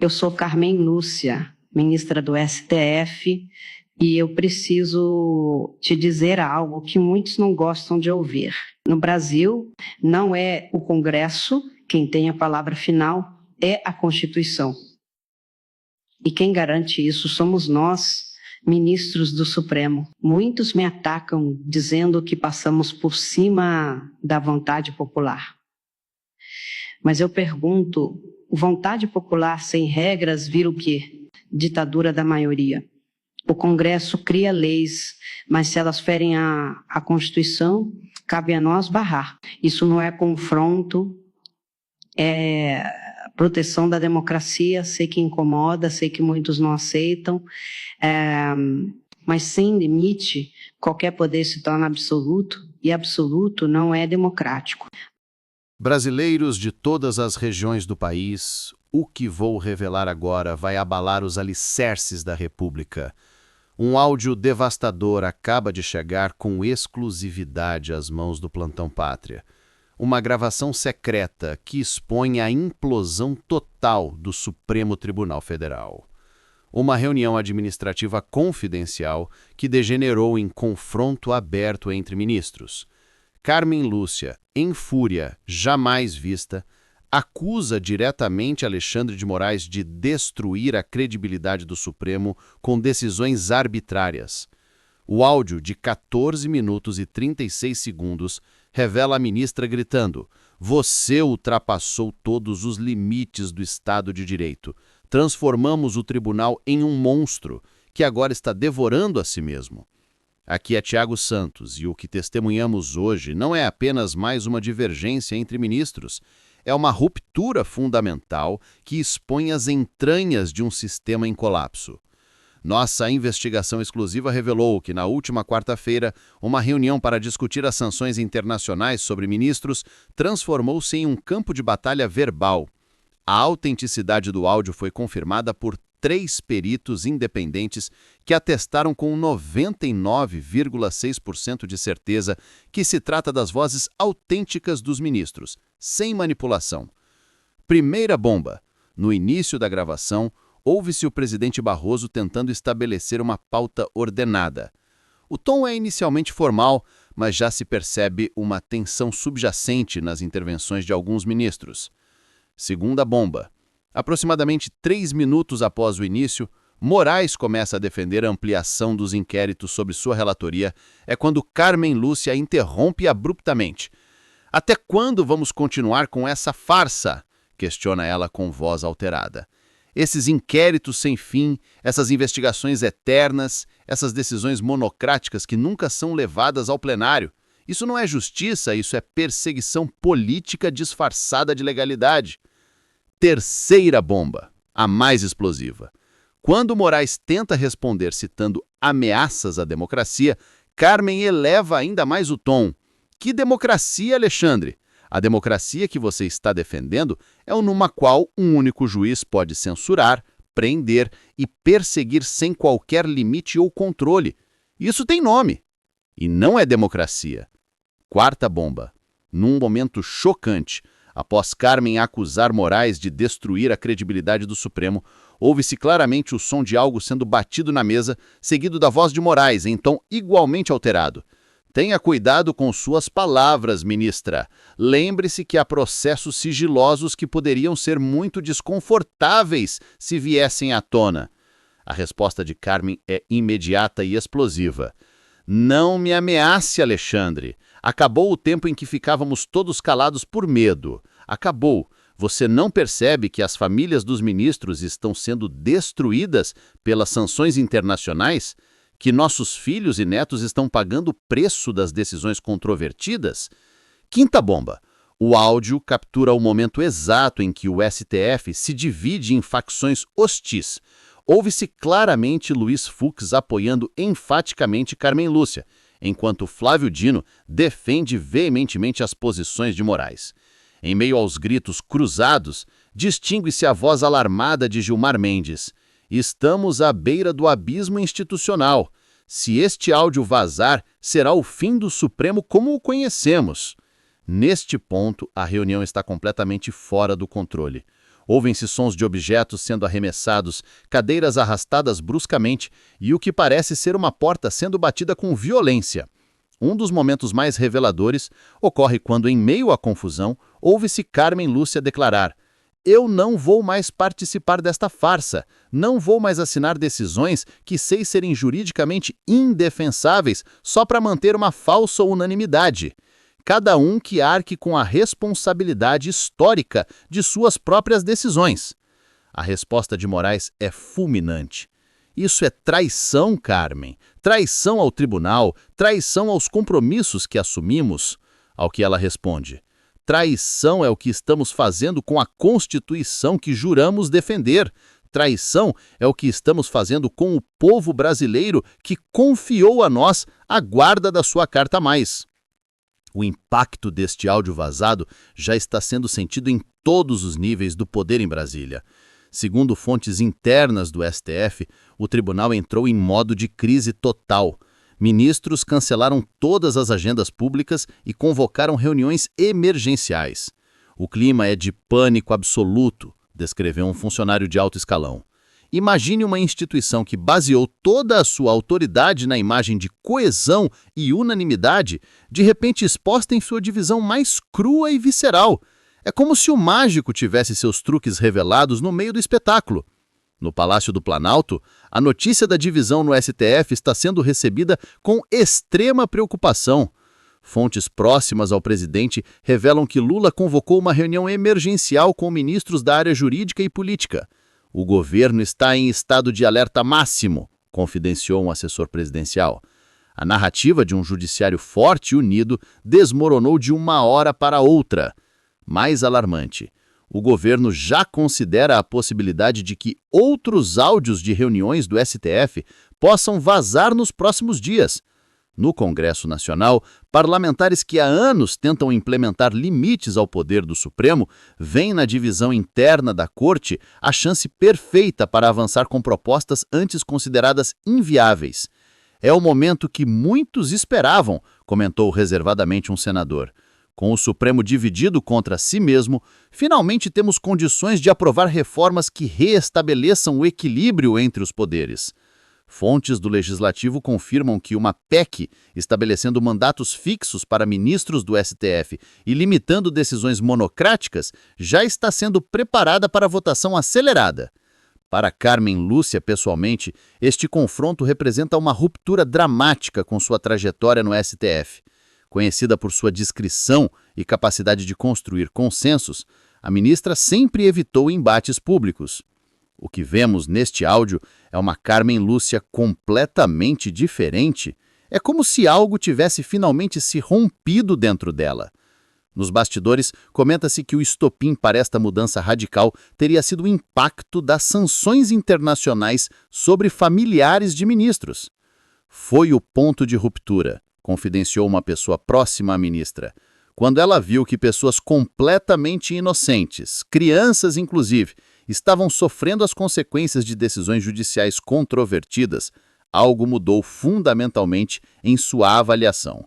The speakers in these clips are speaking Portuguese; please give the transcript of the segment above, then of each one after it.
Eu sou Carmen Lúcia, ministra do STF, e eu preciso te dizer algo que muitos não gostam de ouvir. No Brasil, não é o Congresso quem tem a palavra final, é a Constituição. E quem garante isso somos nós, ministros do Supremo. Muitos me atacam dizendo que passamos por cima da vontade popular. Mas eu pergunto, vontade popular sem regras vira o quê? Ditadura da maioria. O Congresso cria leis, mas se elas ferem a Constituição, cabe a nós barrar. Isso não é confronto, é proteção da democracia. Sei que incomoda, sei que muitos não aceitam, mas sem limite, qualquer poder se torna absoluto, e absoluto não é democrático. Brasileiros de todas as regiões do país, o que vou revelar agora vai abalar os alicerces da República. Um áudio devastador acaba de chegar com exclusividade às mãos do Plantão Pátria. Uma gravação secreta que expõe a implosão total do Supremo Tribunal Federal. Uma reunião administrativa confidencial que degenerou em confronto aberto entre ministros. Carmen Lúcia, em fúria jamais vista, acusa diretamente Alexandre de Moraes de destruir a credibilidade do Supremo com decisões arbitrárias. O áudio, de 14 minutos e 36 segundos, revela a ministra gritando: "Você ultrapassou todos os limites do Estado de Direito. Transformamos o tribunal em um monstro que agora está devorando a si mesmo." Aqui é Tiago Santos, e o que testemunhamos hoje não é apenas mais uma divergência entre ministros, é uma ruptura fundamental que expõe as entranhas de um sistema em colapso. Nossa investigação exclusiva revelou que, na última quarta-feira, uma reunião para discutir as sanções internacionais sobre ministros transformou-se em um campo de batalha verbal. A autenticidade do áudio foi confirmada por 3 peritos independentes que atestaram com 99,6% de certeza que se trata das vozes autênticas dos ministros, sem manipulação. Primeira bomba. No início da gravação, ouve-se o presidente Barroso tentando estabelecer uma pauta ordenada. O tom é inicialmente formal, mas já se percebe uma tensão subjacente nas intervenções de alguns ministros. Segunda bomba. Aproximadamente 3 minutos após o início, Moraes começa a defender a ampliação dos inquéritos sobre sua relatoria. É quando Carmen Lúcia interrompe abruptamente. "Até quando vamos continuar com essa farsa?" questiona ela com voz alterada. Esses inquéritos sem fim, essas investigações eternas, essas decisões monocráticas que nunca são levadas ao plenário. Isso não é justiça, isso é perseguição política disfarçada de legalidade. Terceira bomba, a mais explosiva. Quando Moraes tenta responder citando ameaças à democracia, Carmen eleva ainda mais o tom. "Que democracia, Alexandre? A democracia que você está defendendo é uma qual um único juiz pode censurar, prender e perseguir sem qualquer limite ou controle. Isso tem nome. E não é democracia." Quarta bomba. Num momento chocante, após Carmen acusar Moraes de destruir a credibilidade do Supremo, ouve-se claramente o som de algo sendo batido na mesa, seguido da voz de Moraes, em tom igualmente alterado. "Tenha cuidado com suas palavras, ministra. Lembre-se que há processos sigilosos que poderiam ser muito desconfortáveis se viessem à tona." A resposta de Carmen é imediata e explosiva. "Não me ameace, Alexandre. Acabou o tempo em que ficávamos todos calados por medo. Acabou. Você não percebe que as famílias dos ministros estão sendo destruídas pelas sanções internacionais? Que nossos filhos e netos estão pagando o preço das decisões controvertidas?" Quinta bomba. O áudio captura o momento exato em que o STF se divide em facções hostis. Ouve-se claramente Luiz Fux apoiando enfaticamente Carmen Lúcia, enquanto Flávio Dino defende veementemente as posições de Moraes. Em meio aos gritos cruzados, distingue-se a voz alarmada de Gilmar Mendes. "Estamos à beira do abismo institucional. Se este áudio vazar, será o fim do Supremo como o conhecemos." Neste ponto, a reunião está completamente fora do controle. Ouvem-se sons de objetos sendo arremessados, cadeiras arrastadas bruscamente e o que parece ser uma porta sendo batida com violência. Um dos momentos mais reveladores ocorre quando, em meio à confusão, ouve-se Carmen Lúcia declarar: "Eu não vou mais participar desta farsa, não vou mais assinar decisões que sei serem juridicamente indefensáveis só para manter uma falsa unanimidade. Cada um que arque com a responsabilidade histórica de suas próprias decisões." A resposta de Moraes é fulminante. Isso é traição, Carmen. Traição ao tribunal, traição aos compromissos que assumimos. Ao que ela responde: "Traição é o que estamos fazendo com a Constituição que juramos defender. Traição é o que estamos fazendo com o povo brasileiro que confiou a nós a guarda da sua Carta Mais." O impacto deste áudio vazado já está sendo sentido em todos os níveis do poder em Brasília. Segundo fontes internas do STF, o tribunal entrou em modo de crise total. Ministros cancelaram todas as agendas públicas e convocaram reuniões emergenciais. "O clima é de pânico absoluto", descreveu um funcionário de alto escalão. Imagine uma instituição que baseou toda a sua autoridade na imagem de coesão e unanimidade, de repente exposta em sua divisão mais crua e visceral. É como se o mágico tivesse seus truques revelados no meio do espetáculo. No Palácio do Planalto, a notícia da divisão no STF está sendo recebida com extrema preocupação. Fontes próximas ao presidente revelam que Lula convocou uma reunião emergencial com ministros da área jurídica e política. "O governo está em estado de alerta máximo", confidenciou um assessor presidencial. A narrativa de um judiciário forte e unido desmoronou de uma hora para outra. Mais alarmante, o governo já considera a possibilidade de que outros áudios de reuniões do STF possam vazar nos próximos dias. No Congresso Nacional, parlamentares que há anos tentam implementar limites ao poder do Supremo veem na divisão interna da Corte a chance perfeita para avançar com propostas antes consideradas inviáveis. "É o momento que muitos esperavam", comentou reservadamente um senador. "Com o Supremo dividido contra si mesmo, finalmente temos condições de aprovar reformas que reestabeleçam o equilíbrio entre os poderes." Fontes do Legislativo confirmam que uma PEC, estabelecendo mandatos fixos para ministros do STF e limitando decisões monocráticas, já está sendo preparada para votação acelerada. Para Carmen Lúcia, pessoalmente, este confronto representa uma ruptura dramática com sua trajetória no STF. Conhecida por sua discrição e capacidade de construir consensos, a ministra sempre evitou embates públicos. O que vemos neste áudio é uma Carmen Lúcia completamente diferente. É como se algo tivesse finalmente se rompido dentro dela. Nos bastidores, comenta-se que o estopim para esta mudança radical teria sido o impacto das sanções internacionais sobre familiares de ministros. "Foi o ponto de ruptura", confidenciou uma pessoa próxima à ministra, "quando ela viu que pessoas completamente inocentes, crianças inclusive, estavam sofrendo as consequências de decisões judiciais controvertidas, algo mudou fundamentalmente em sua avaliação."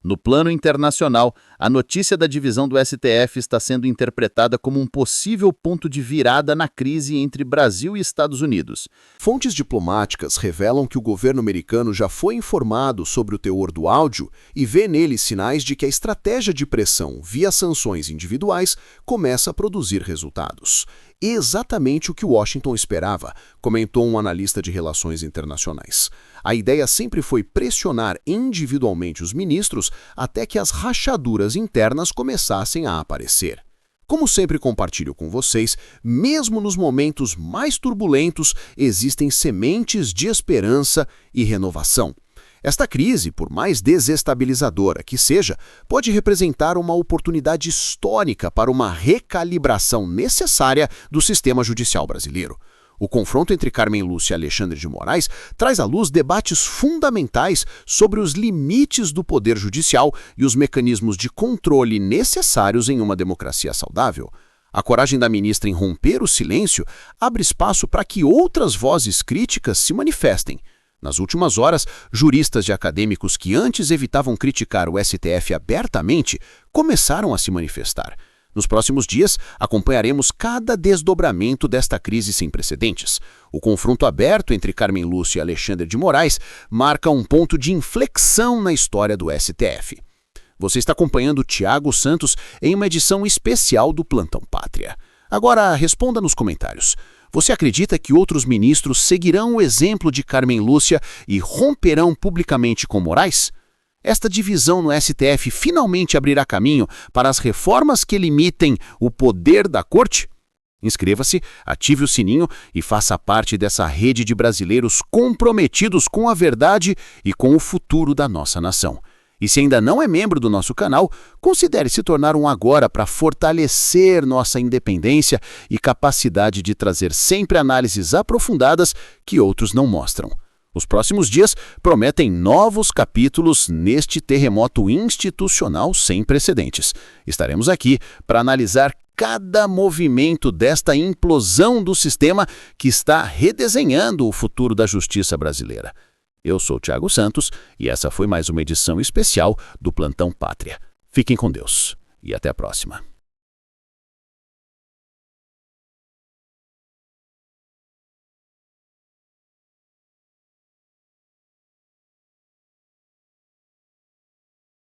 No plano internacional, a notícia da divisão do STF está sendo interpretada como um possível ponto de virada na crise entre Brasil e Estados Unidos. Fontes diplomáticas revelam que o governo americano já foi informado sobre o teor do áudio e vê nele sinais de que a estratégia de pressão via sanções individuais começa a produzir resultados. Exatamente o que Washington esperava, comentou um analista de relações internacionais. A ideia sempre foi pressionar individualmente os ministros até que as rachaduras internas começassem a aparecer. Como sempre compartilho com vocês, mesmo nos momentos mais turbulentos, existem sementes de esperança e renovação. Esta crise, por mais desestabilizadora que seja, pode representar uma oportunidade histórica para uma recalibração necessária do sistema judicial brasileiro. O confronto entre Carmen Lúcia e Alexandre de Moraes traz à luz debates fundamentais sobre os limites do poder judicial e os mecanismos de controle necessários em uma democracia saudável. A coragem da ministra em romper o silêncio abre espaço para que outras vozes críticas se manifestem. Nas últimas horas, juristas e acadêmicos que antes evitavam criticar o STF abertamente começaram a se manifestar. Nos próximos dias, acompanharemos cada desdobramento desta crise sem precedentes. O confronto aberto entre Carmen Lúcia e Alexandre de Moraes marca um ponto de inflexão na história do STF. Você está acompanhando Tiago Santos em uma edição especial do Plantão Pátria. Agora, responda nos comentários. Você acredita que outros ministros seguirão o exemplo de Carmen Lúcia e romperão publicamente com Moraes? Esta divisão no STF finalmente abrirá caminho para as reformas que limitem o poder da Corte? Inscreva-se, ative o sininho e faça parte dessa rede de brasileiros comprometidos com a verdade e com o futuro da nossa nação. E se ainda não é membro do nosso canal, considere se tornar um agora para fortalecer nossa independência e capacidade de trazer sempre análises aprofundadas que outros não mostram. Os próximos dias prometem novos capítulos neste terremoto institucional sem precedentes. Estaremos aqui para analisar cada movimento desta implosão do sistema que está redesenhando o futuro da justiça brasileira. Eu sou Tiago Santos e essa foi mais uma edição especial do Plantão Pátria. Fiquem com Deus e até a próxima.